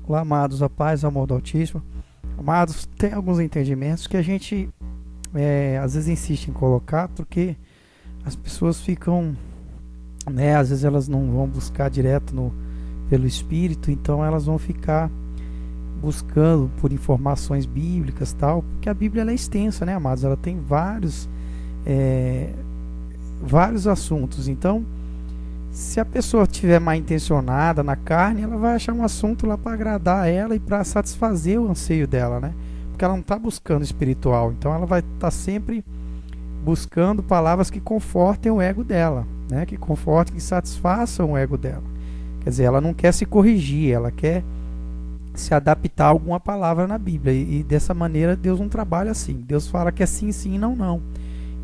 Olá, amados, a paz, o amor do Altíssimo. Amados, tem alguns entendimentos que a gente às vezes insiste em colocar, porque as pessoas ficam, né, às vezes elas não vão buscar direto pelo Espírito, então elas vão ficar buscando por informações bíblicas tal, porque a Bíblia ela é extensa, né, amados? Ela tem vários assuntos, então se a pessoa estiver mal intencionada na carne, ela vai achar um assunto lá para agradar ela e para satisfazer o anseio dela, né? Porque ela não está buscando espiritual, então ela vai estar sempre buscando palavras que confortem o ego dela, né? Que confortem, que satisfaçam o ego dela. Quer dizer, ela não quer se corrigir, ela quer se adaptar a alguma palavra na Bíblia, e dessa maneira Deus não trabalha assim. Deus fala que é sim, sim, não, não.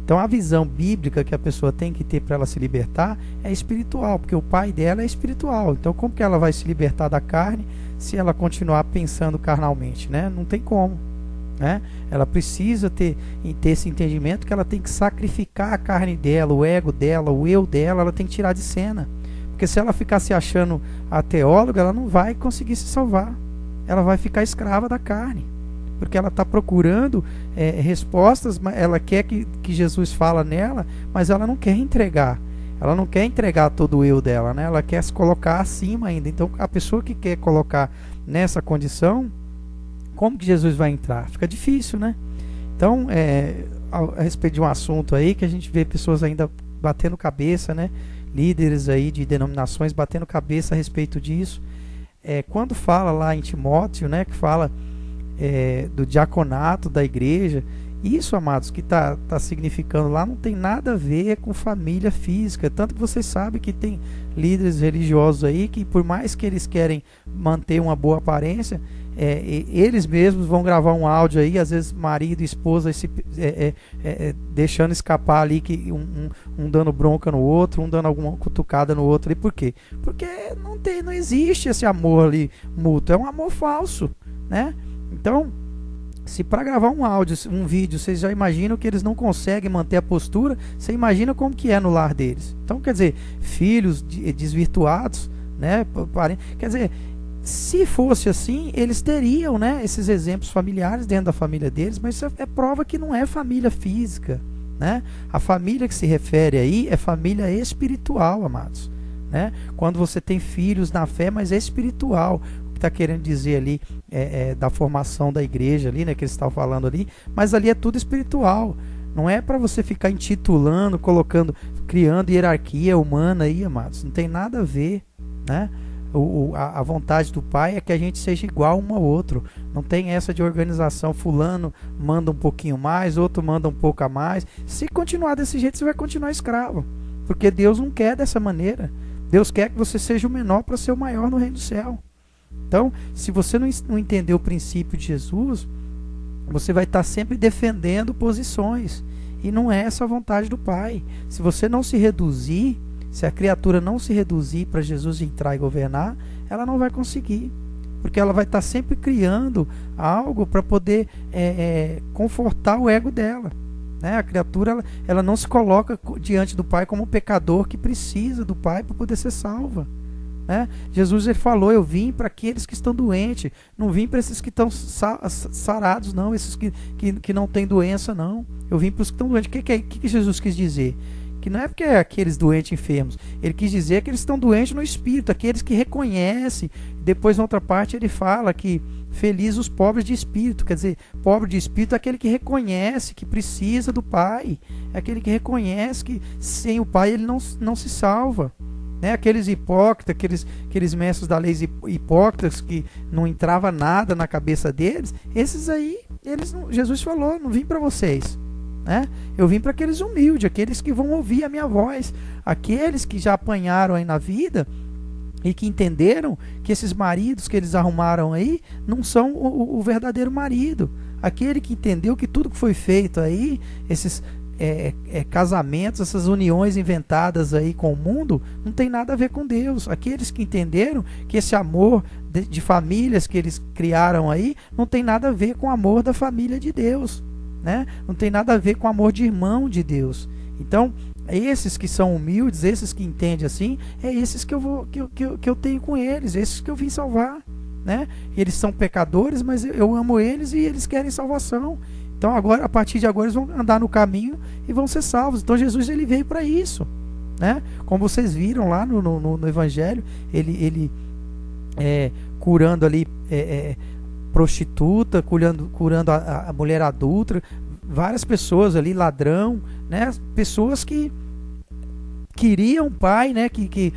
Então a visão bíblica que a pessoa tem que ter para ela se libertar é espiritual, porque o pai dela é espiritual. Então como que ela vai se libertar da carne se ela continuar pensando carnalmente, né? Não tem como, né? Ela precisa ter esse entendimento que ela tem que sacrificar a carne dela, o ego dela, o eu dela, ela tem que tirar de cena. Porque se ela ficar se achando a teóloga, ela não vai conseguir se salvar. Ela vai ficar escrava da carne. Porque ela está procurando respostas, ela quer que Jesus fala nela, mas ela não quer entregar. Ela não quer entregar todo o eu dela, né? Ela quer se colocar acima ainda. Então, a pessoa que quer colocar nessa condição, como que Jesus vai entrar? Fica difícil, né? Então, a respeito de um assunto aí, que a gente vê pessoas ainda batendo cabeça, né? Líderes aí de denominações batendo cabeça a respeito disso. Quando fala lá em Timóteo, né? Que fala do diaconato da igreja, isso, amados, que está significando lá não tem nada a ver com família física. Tanto que vocês sabem que tem líderes religiosos aí que, por mais que eles querem manter uma boa aparência, eles mesmos vão gravar um áudio aí, às vezes marido e esposa deixando escapar ali que um dando bronca no outro, um dando alguma cutucada no outro. E por quê? Porque não existe esse amor ali mútuo, é um amor falso, né? Então, se para gravar um áudio, um vídeo, vocês já imaginam que eles não conseguem manter a postura, você imagina como que é no lar deles. Então, quer dizer, filhos desvirtuados, né? Quer dizer, se fosse assim, eles teriam, né, esses exemplos familiares dentro da família deles, mas isso é prova que não é família física, né? A família que se refere aí é família espiritual, amados, né? Quando você tem filhos na fé, mas é espiritual. Está querendo dizer ali da formação da igreja ali, né, que eles estavam falando ali, mas ali é tudo espiritual. Não é para você ficar intitulando, criando hierarquia humana aí, amados. Não tem nada a ver, né? A vontade do Pai é que a gente seja igual um ao outro. Não tem essa de organização, fulano manda um pouquinho mais, outro manda um pouco a mais. Se continuar desse jeito, você vai continuar escravo, porque Deus não quer dessa maneira. Deus quer que você seja o menor para ser o maior no reino do céu. Então, se você não entender o princípio de Jesus, você vai estar sempre defendendo posições. E não é essa a vontade do Pai. Se você não se reduzir, se a criatura não se reduzir para Jesus entrar e governar, ela não vai conseguir. Porque ela vai estar sempre criando algo para poder confortar o ego dela. Né? A criatura ela não se coloca diante do Pai como um pecador que precisa do Pai para poder ser salva. Jesus ele falou, eu vim para aqueles que estão doentes, não vim para esses que estão sarados, não, esses que não têm doença, não. Eu vim para os que estão doentes. O que Jesus quis dizer? Que não é porque é aqueles doentes enfermos, ele quis dizer que eles estão doentes no espírito, aqueles que reconhecem. Depois, na outra parte, ele fala que feliz os pobres de espírito, quer dizer, pobre de espírito é aquele que reconhece que precisa do Pai, é aquele que reconhece que sem o Pai ele não se salva. Né? Aqueles hipócritas, aqueles mestres da lei hipócritas que não entrava nada na cabeça deles, esses aí, Jesus falou, não vim para vocês, né? Eu vim para aqueles humildes, aqueles que vão ouvir a minha voz, aqueles que já apanharam aí na vida e que entenderam que esses maridos que eles arrumaram aí não são o verdadeiro marido, aquele que entendeu que tudo que foi feito aí, esses casamentos, essas uniões inventadas aí com o mundo, não tem nada a ver com Deus. Aqueles que entenderam que esse amor de famílias que eles criaram aí não tem nada a ver com o amor da família de Deus, né? Não tem nada a ver com o amor de irmão de Deus. Então, esses que são humildes, esses que entendem assim, é esses que eu tenho com eles, esses que eu vim salvar. né? E eles são pecadores, mas eu amo eles e eles querem salvação. Então agora, a partir de agora, eles vão andar no caminho e vão ser salvos. Então Jesus, ele veio para isso, né? Como vocês viram lá no Evangelho, ele curando ali prostituta, curando a mulher adulta, várias pessoas ali, ladrão, né? Pessoas que queriam um pai, né? Que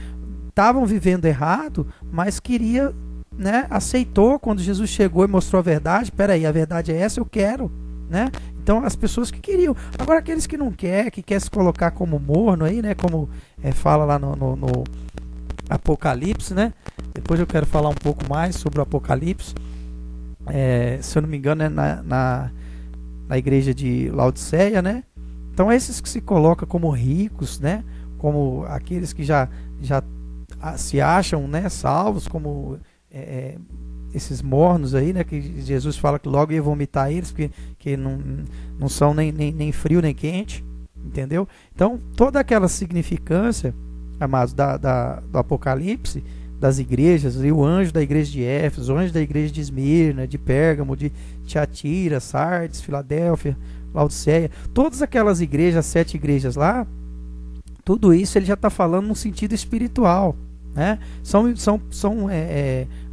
estavam vivendo errado, mas queria, né? Aceitou quando Jesus chegou e mostrou a verdade. Peraí, a verdade é essa, eu quero, né? Então as pessoas que queriam. Agora aqueles que não quer, que quer se colocar como morno aí, né? Como fala lá no Apocalipse, né? Depois eu quero falar um pouco mais sobre o Apocalipse. Se eu não me engano é na igreja de Laodiceia, né? Então esses que se colocam como ricos, né? Como aqueles que já se acham, né, salvos, como esses mornos aí, né? Que Jesus fala que logo ia vomitar eles, porque não são nem frio nem quente, entendeu? Então toda aquela significância, amados, do Apocalipse, das igrejas, e o anjo da igreja de Éfeso, o anjo da igreja de Esmirna, de Pérgamo, de Tiatira, Sardes, Filadélfia, Laodiceia, todas aquelas igrejas, as 7 igrejas tudo isso ele já está falando num sentido espiritual, né? São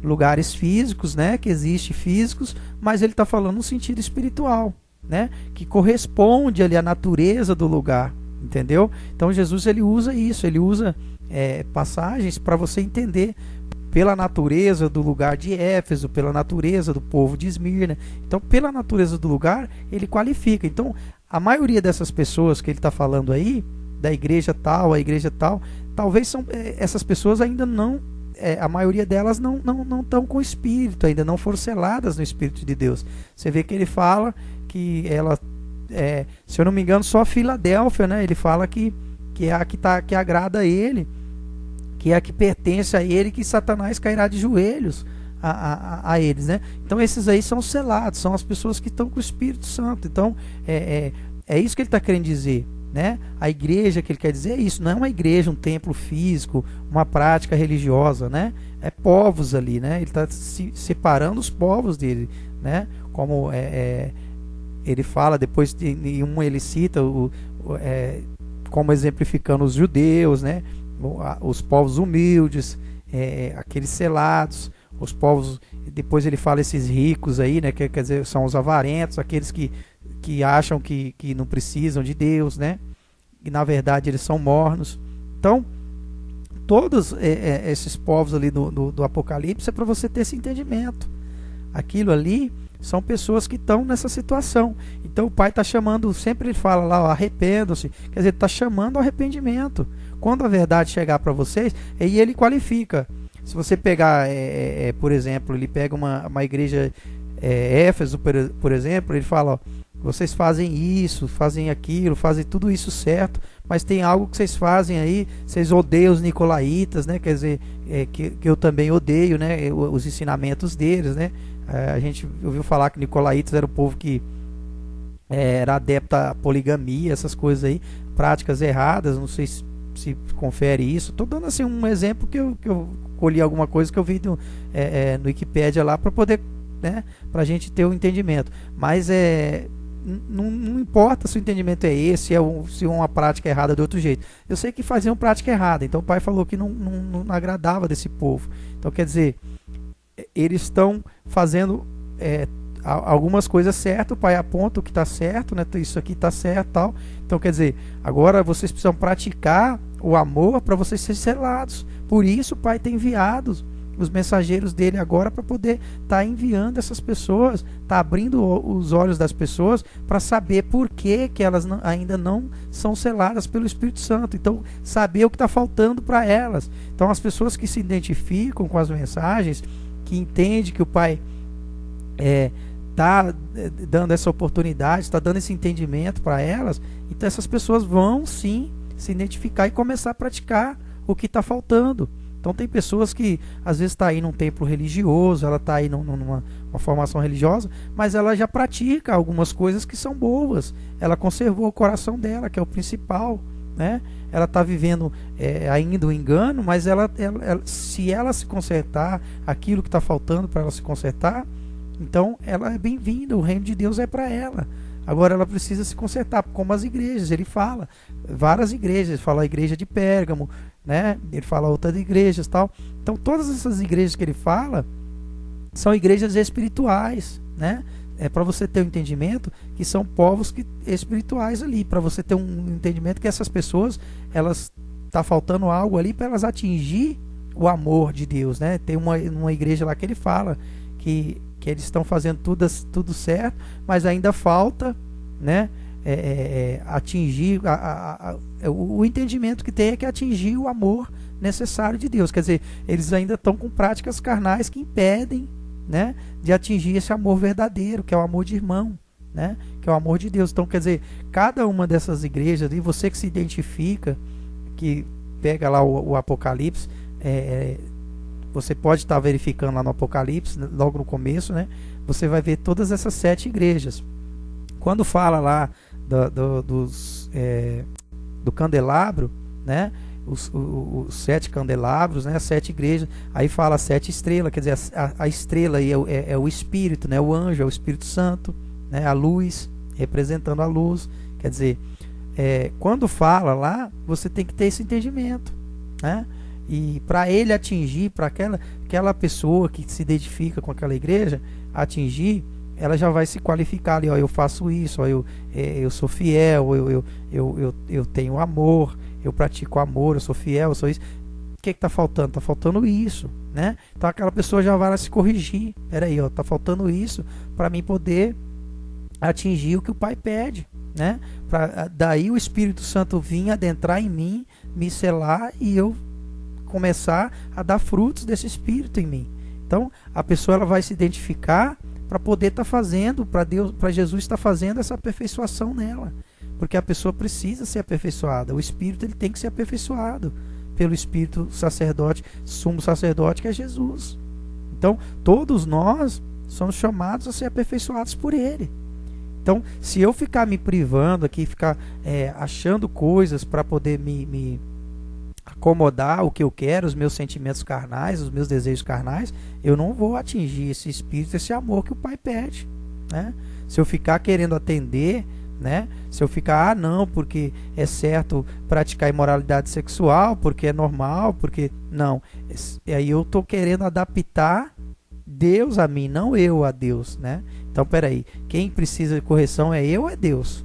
lugares físicos, né? Que existem físicos, mas ele está falando num sentido espiritual, né? Que corresponde ali à natureza do lugar, entendeu? Então Jesus, ele usa isso, ele usa passagens para você entender pela natureza do lugar de Éfeso, pela natureza do povo de Esmirna. Então, pela natureza do lugar, ele qualifica. Então, a maioria dessas pessoas que ele está falando aí, da igreja tal, a igreja tal, talvez essas pessoas ainda não, a maioria delas não estão com o Espírito, ainda não foram seladas no Espírito de Deus. Você vê que ele fala que ela, se eu não me engano, só a Filadélfia, né? Ele fala que é a que agrada a ele, que é a que pertence a ele, que Satanás cairá de joelhos a eles, né? Então esses aí são selados, são as pessoas que estão com o Espírito Santo. Então é isso que ele está querendo dizer, né? A igreja que ele quer dizer é isso, não é uma igreja, um templo físico, uma prática religiosa, né? É povos ali, né? Ele está separando os povos dele, né? Como ele fala, depois em um ele cita como exemplificando os judeus, né? Os povos humildes, aqueles selados, os povos, depois ele fala esses ricos aí, né? Quer dizer, são os avarentos, aqueles que acham que não precisam de Deus, né? E na verdade eles são mornos. Então, todos esses povos ali do Apocalipse é para você ter esse entendimento. Aquilo ali são pessoas que estão nessa situação. Então o Pai está chamando, sempre ele fala lá, arrependam-se. Quer dizer, está chamando ao arrependimento. Quando a verdade chegar para vocês, aí ele qualifica. Se você pegar, por exemplo, ele pega uma igreja, Éfeso, por exemplo, ele fala, ó, vocês fazem isso, fazem aquilo, fazem tudo isso certo, mas tem algo que vocês fazem aí, vocês odeiam os nicolaítas, né? Quer dizer, que eu também odeio, né? Os ensinamentos deles, né? A gente ouviu falar que nicolaítas era o povo que era adepto à poligamia, essas coisas aí, práticas erradas, não sei se confere isso. Estou dando assim um exemplo que eu colhi alguma coisa que eu vi no Wikipédia lá para poder, né? Para a gente ter o entendimento. Mas não importa se o entendimento é esse, se é uma prática errada de outro jeito. Eu sei que faziam prática errada, então o Pai falou que não agradava desse povo. Então quer dizer, eles estão fazendo algumas coisas certas, o Pai aponta o que está certo, né? Isso aqui está certo, tal. Então quer dizer, agora vocês precisam praticar o amor para vocês serem selados. Por isso o Pai tem enviado os mensageiros dele agora para poder estar enviando essas pessoas, tá abrindo os olhos das pessoas para saber por que elas ainda não são seladas pelo Espírito Santo. Então saber o que está faltando para elas. Então as pessoas que se identificam com as mensagens, que entendem que o Pai está dando essa oportunidade, está dando esse entendimento para elas, então essas pessoas vão sim se identificar e começar a praticar o que está faltando. Então tem pessoas que às vezes está aí num templo religioso, ela está aí numa formação religiosa, mas ela já pratica algumas coisas que são boas, ela conservou o coração dela, que é o principal, né? Ela está vivendo ainda o engano, mas se ela se consertar, aquilo que está faltando para ela se consertar, então ela é bem-vinda, o reino de Deus é para ela. Agora ela precisa se consertar, como as igrejas, ele fala, várias igrejas, ele fala a igreja de Pérgamo, né? Ele fala outras igrejas, tal. Então todas essas igrejas que ele fala são igrejas espirituais, né? É para você ter um entendimento que são povos espirituais ali, para você ter um entendimento que essas pessoas, elas tá faltando algo ali para elas atingir o amor de Deus, né? Tem uma igreja lá que ele fala que eles estão fazendo tudo certo, mas ainda falta, né? Atingir o entendimento que tem é que atingir o amor necessário de Deus. Quer dizer, eles ainda estão com práticas carnais que impedem, né, de atingir esse amor verdadeiro, que é o amor de irmão, né, que é o amor de Deus. Então, quer dizer, cada uma dessas igrejas, e você que se identifica, que pega lá o Apocalipse, você pode estar verificando lá no Apocalipse, logo no começo, né, você vai ver todas essas 7 igrejas. Quando fala lá do candelabro, né, os 7 candelabros, né, as 7 igrejas, aí fala 7 estrelas, quer dizer, a estrela aí é o Espírito, né, o anjo é o Espírito Santo, né, a luz, representando a luz. Quer dizer, quando fala lá, você tem que ter esse entendimento, né, e para ele atingir, para aquela pessoa que se identifica com aquela igreja, atingir, ela já vai se qualificar ali, ó, eu faço isso, ó, eu sou fiel, eu tenho amor, eu pratico amor, eu sou fiel, eu sou isso. O que está faltando? Está faltando isso, né? Então aquela pessoa já vai se corrigir. Peraí, ó, está faltando isso para mim poder atingir o que o Pai pede, né? Daí o Espírito Santo vir adentrar em mim, me selar e eu começar a dar frutos desse Espírito em mim. Então a pessoa ela vai se identificar para poder estar fazendo, para Jesus estar fazendo essa aperfeiçoação nela. Porque a pessoa precisa ser aperfeiçoada. O Espírito ele tem que ser aperfeiçoado pelo Espírito sacerdote, sumo sacerdote, que é Jesus. Então, todos nós somos chamados a ser aperfeiçoados por Ele. Então, se eu ficar me privando aqui, ficar achando coisas para poder me acomodar o que eu quero, os meus sentimentos carnais, os meus desejos carnais, eu não vou atingir esse Espírito, esse amor que o Pai pede, né? Se eu ficar querendo atender, né? Se eu ficar, não, porque é certo praticar imoralidade sexual, porque é normal, porque não, aí eu estou querendo adaptar Deus a mim, não eu a Deus, né? Então, peraí, quem precisa de correção é eu ou é Deus,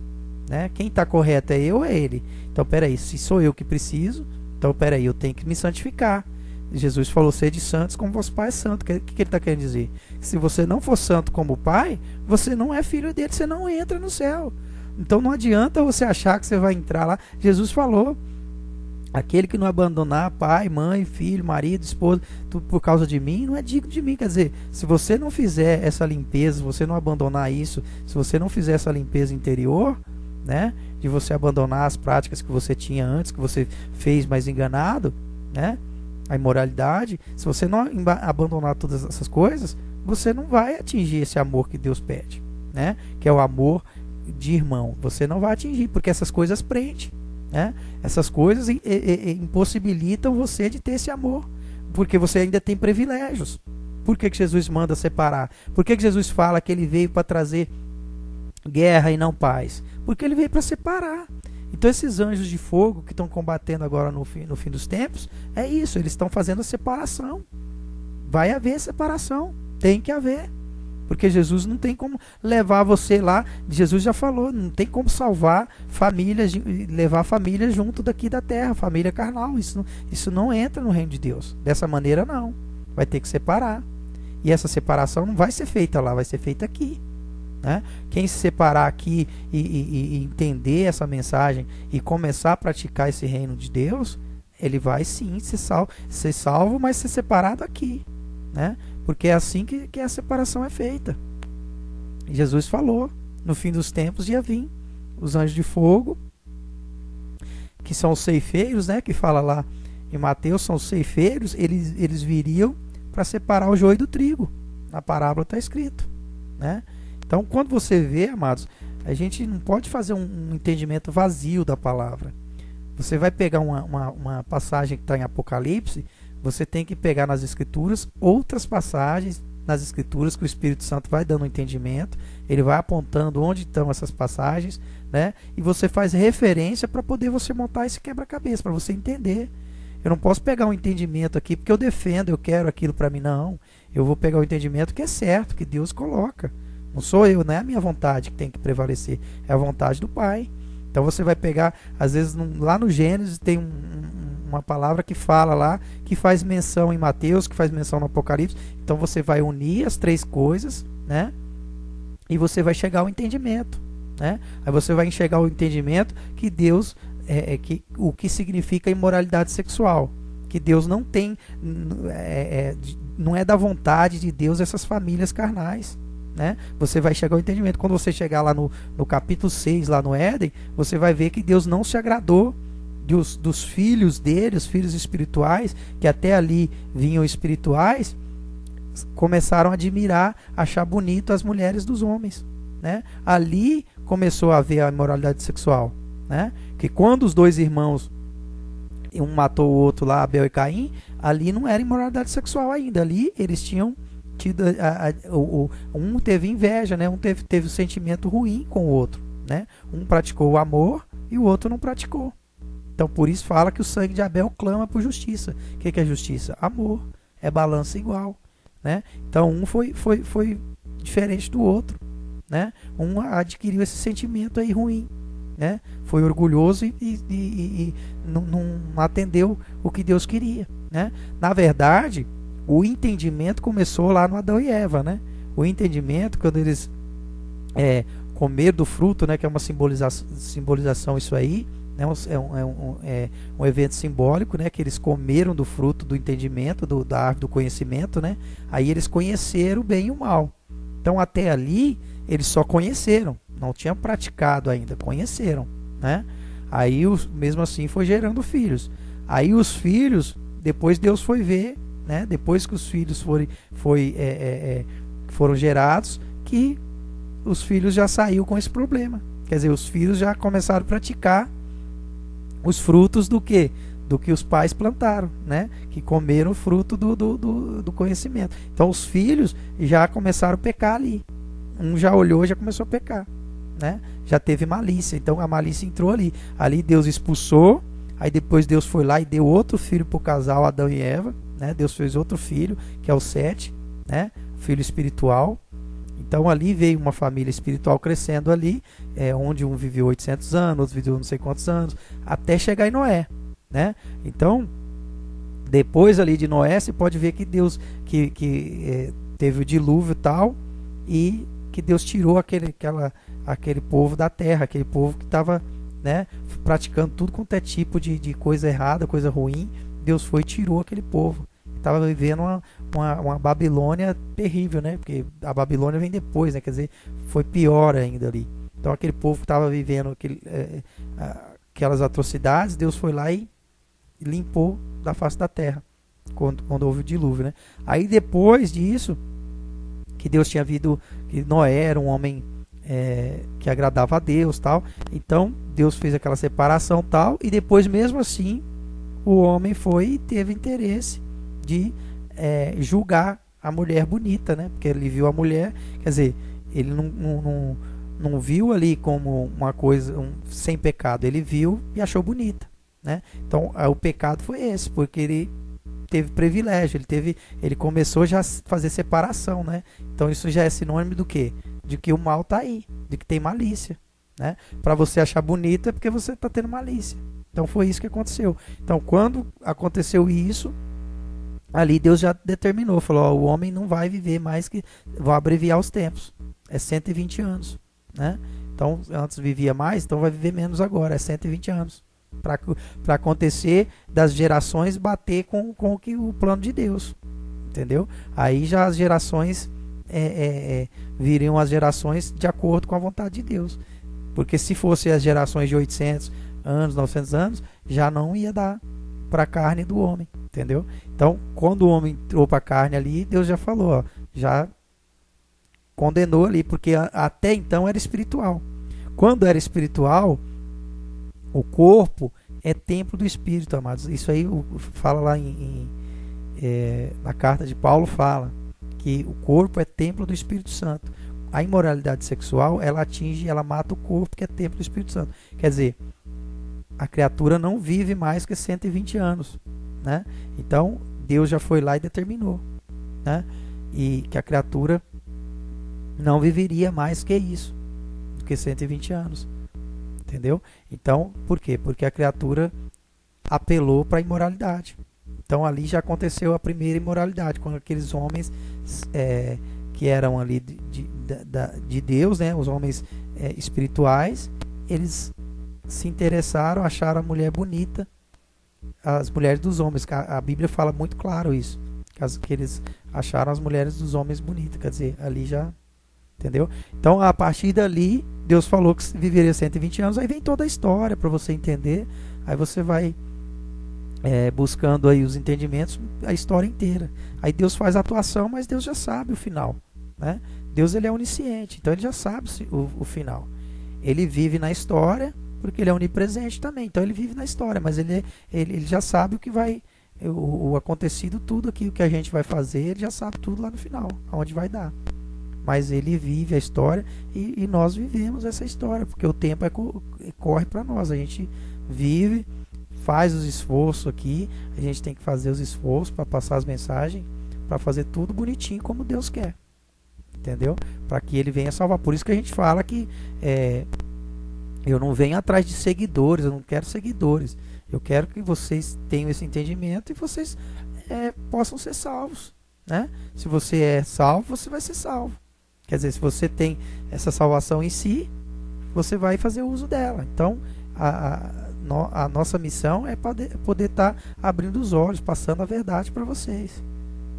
né? Quem está correto é eu ou é Ele? Então, peraí, se sou eu que preciso, então, peraí, eu tenho que me santificar. Jesus falou, sede santos como vosso Pai é santo. O que ele está querendo dizer? Se você não for santo como o Pai, você não é filho dele, você não entra no céu. Então não adianta você achar que você vai entrar lá. Jesus falou, aquele que não abandonar pai, mãe, filho, marido, esposa, tudo por causa de mim, não é digno de mim. Quer dizer, se você não fizer essa limpeza, se você não abandonar isso, se você não fizer essa limpeza interior, né, de você abandonar as práticas que você tinha antes, que você fez mais enganado, né, a imoralidade, se você não abandonar todas essas coisas, você não vai atingir esse amor que Deus pede, né, que é o amor de irmão. Você não vai atingir, porque essas coisas prendem, né? Essas coisas impossibilitam você de ter esse amor, porque você ainda tem privilégios. Por que Jesus manda separar? Por que Jesus fala que ele veio para trazer guerra e não paz? Porque ele veio para separar. Então esses anjos de fogo que estão combatendo agora no fim dos tempos, é isso, eles estão fazendo a separação. Vai haver separação, tem que haver. Porque Jesus não tem como levar você lá. Jesus já falou, não tem como salvar famílias, levar famílias junto daqui da terra, família carnal. Isso não entra no reino de Deus. Dessa maneira não. Vai ter que separar. E essa separação não vai ser feita lá, vai ser feita aqui, né? Quem se separar aqui e entender essa mensagem e começar a praticar esse reino de Deus, ele vai sim ser salvo, mas ser separado aqui, né? Porque é assim que a separação é feita. Jesus falou, no fim dos tempos ia vir os anjos de fogo, que são os ceifeiros, né? Que fala lá em Mateus, são os ceifeiros, eles viriam para separar o joio do trigo. Na parábola está escrito, né? Então, quando você vê, amados, a gente não pode fazer um entendimento vazio da palavra. Você vai pegar uma passagem que está em Apocalipse, você tem que pegar nas Escrituras outras passagens nas Escrituras que o Espírito Santo vai dando um entendimento, ele vai apontando onde estão essas passagens, né? E você faz referência para poder você montar esse quebra-cabeça, para você entender. Eu não posso pegar um entendimento aqui porque eu defendo, eu quero aquilo para mim, não. Eu vou pegar o entendimento que é certo, que Deus coloca. Não sou eu, não é a minha vontade que tem que prevalecer, é a vontade do Pai. Então você vai pegar, às vezes lá no Gênesis tem uma palavra que fala lá, que faz menção em Mateus, que faz menção no Apocalipse. Então você vai unir as três coisas, né? E você vai chegar ao entendimento, né? Aí você vai enxergar o entendimento que Deus, o que significa imoralidade sexual. Que Deus não tem, não é da vontade de Deus essas famílias carnais. Né? Você vai chegar ao entendimento. Quando você chegar lá no capítulo 6, lá no Éden, você vai ver que Deus não se agradou dos filhos dele, os filhos espirituais, que até ali vinham espirituais, começaram a admirar, achar bonito as mulheres dos homens. Né? Ali começou a haver a imoralidade sexual. Né? Que quando os dois irmãos, um matou o outro lá, Abel e Caim, ali não era imoralidade sexual ainda. Ali eles tinham tido um teve inveja, né? Um teve um sentimento ruim com o outro, né? Um praticou o amor e o outro não praticou. Então por isso fala que o sangue de Abel clama por justiça. O que é justiça? Amor, é balança igual, né? Então um foi diferente do outro, né? Um adquiriu esse sentimento aí ruim, né? Foi orgulhoso e não atendeu o que Deus queria, né? Na verdade, o entendimento começou lá no Adão e Eva, né? O entendimento, quando eles comeram do fruto, né? Que é uma simbolização isso aí, né? Um evento simbólico, né? Que eles comeram do fruto do entendimento, da árvore do conhecimento, né? Aí eles conheceram o bem e o mal. Então até ali eles só conheceram, não tinham praticado ainda, conheceram, né? Aí mesmo assim foi gerando filhos. Aí os filhos, depois Deus foi ver, né? Depois que os filhos foram gerados, que os filhos já saíram com esse problema. Quer dizer, os filhos já começaram a praticar os frutos do que os pais plantaram, né? Que comeram o fruto do conhecimento. Então os filhos já começaram a pecar ali. Um já olhou e já começou a pecar, né? Já teve malícia. Então a malícia entrou ali. Ali Deus expulsou. Aí depois Deus foi lá e deu outro filho para o casal, Adão e Eva. Né? Deus fez outro filho, que é o Sete, né? Filho espiritual. Então ali veio uma família espiritual crescendo ali, onde um viveu 800 anos, outro viveu não sei quantos anos, até chegar em Noé, né? Então, depois ali de Noé, você pode ver que Deus teve o dilúvio e tal, e que Deus tirou aquele povo da terra, aquele povo que estava, né, praticando tudo quanto é tipo de coisa errada, coisa ruim. Deus foi e tirou aquele povo. Estava vivendo uma Babilônia terrível, né? Porque a Babilônia vem depois, né? Quer dizer, foi pior ainda ali. Então aquele povo que estava vivendo aquelas atrocidades, Deus foi lá e limpou da face da terra, quando houve o dilúvio, né? Aí depois disso, que Deus tinha visto que Noé era um homem que agradava a Deus, tal. Então Deus fez aquela separação, tal. E depois, mesmo assim, o homem foi e teve interesse de julgar a mulher bonita, né? Porque ele viu a mulher, quer dizer, ele não viu ali como uma coisa sem pecado, ele viu e achou bonita, né? Então o pecado foi esse, porque ele teve privilégio, ele começou já a fazer separação, né? Então isso já é sinônimo do quê? De que o mal está aí, de que tem malícia, né? Para você achar bonita é porque você está tendo malícia. Então foi isso que aconteceu. Então quando aconteceu isso, ali Deus já determinou, falou, ó, o homem não vai viver mais, que vão abreviar os tempos, é 120 anos, né? Então antes vivia mais, então vai viver menos agora, é 120 anos, para acontecer das gerações bater com o plano de Deus, entendeu? Aí já as gerações viriam as gerações de acordo com a vontade de Deus, porque se fossem as gerações de 800 anos, 900 anos, já não ia dar para a carne do homem, entendeu? Então, quando o homem entrou para a carne ali, Deus já falou, ó, já condenou ali, porque até então era espiritual. Quando era espiritual, o corpo é templo do Espírito, amados. Isso aí fala lá na carta de Paulo, fala que o corpo é templo do Espírito Santo. A imoralidade sexual, ela mata o corpo, que é templo do Espírito Santo. Quer dizer, a criatura não vive mais que 120 anos, né? Então, Deus já foi lá e determinou, né? E que a criatura não viveria mais que isso, do que 120 anos. Entendeu? Então, por quê? Porque a criatura apelou para a imoralidade. Então, ali já aconteceu a primeira imoralidade, quando aqueles homens que eram ali de Deus, né? Os homens espirituais, eles se interessaram, acharam a mulher bonita, as mulheres dos homens. A Bíblia fala muito claro isso, que eles acharam as mulheres dos homens bonitas. Quer dizer, ali já... Entendeu? Então, a partir dali, Deus falou que viveria 120 anos. Aí vem toda a história para você entender. Aí você vai buscando aí os entendimentos, a história inteira. Aí Deus faz a atuação, mas Deus já sabe o final, né? Deus, ele é onisciente, então ele já sabe o final. Ele vive na história, porque ele é onipresente também. Então ele vive na história, mas ele já sabe o que vai... O acontecido, tudo aquilo que a gente vai fazer, ele já sabe tudo lá no final, aonde vai dar. Mas ele vive a história e nós vivemos essa história, porque o tempo corre para nós. A gente vive, faz os esforços aqui, a gente tem que fazer os esforços para passar as mensagens, para fazer tudo bonitinho como Deus quer. Entendeu? Para que ele venha salvar. Por isso que a gente fala que eu não venho atrás de seguidores, eu não quero seguidores. Eu quero que vocês tenham esse entendimento e vocês possam ser salvos, né? Se você é salvo, você vai ser salvo. Quer dizer, se você tem essa salvação em si, você vai fazer uso dela. Então, a nossa missão é poder estar abrindo os olhos, passando a verdade para vocês,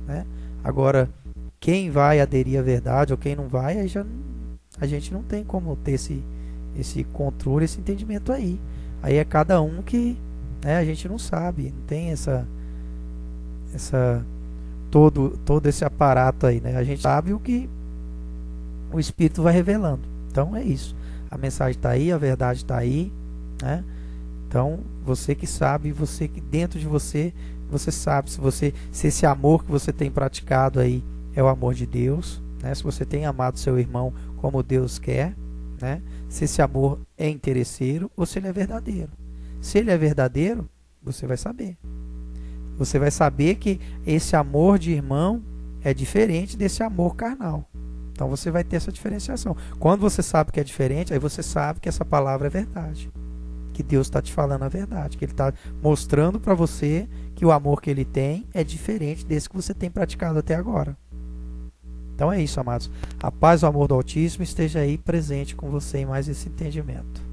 né? Agora, quem vai aderir à verdade ou quem não vai, aí a gente não tem como ter esse controle, esse entendimento aí. Aí é cada um que, né, a gente não sabe, não tem todo esse aparato aí, né? A gente sabe o que o Espírito vai revelando. Então é isso. A mensagem está aí, a verdade está aí, né? Então você que sabe, você que dentro de você sabe se esse amor que você tem praticado aí é o amor de Deus, né? Se você tem amado seu irmão como Deus quer, né? Se esse amor é interesseiro ou se ele é verdadeiro. Se ele é verdadeiro, você vai saber. Você vai saber que esse amor de irmão é diferente desse amor carnal. Então você vai ter essa diferenciação. Quando você sabe que é diferente, aí você sabe que essa palavra é verdade. Que Deus está te falando a verdade. Que Ele está mostrando para você que o amor que Ele tem é diferente desse que você tem praticado até agora. Então é isso, amados. A paz e o amor do Altíssimo esteja aí presente com você em mais esse entendimento.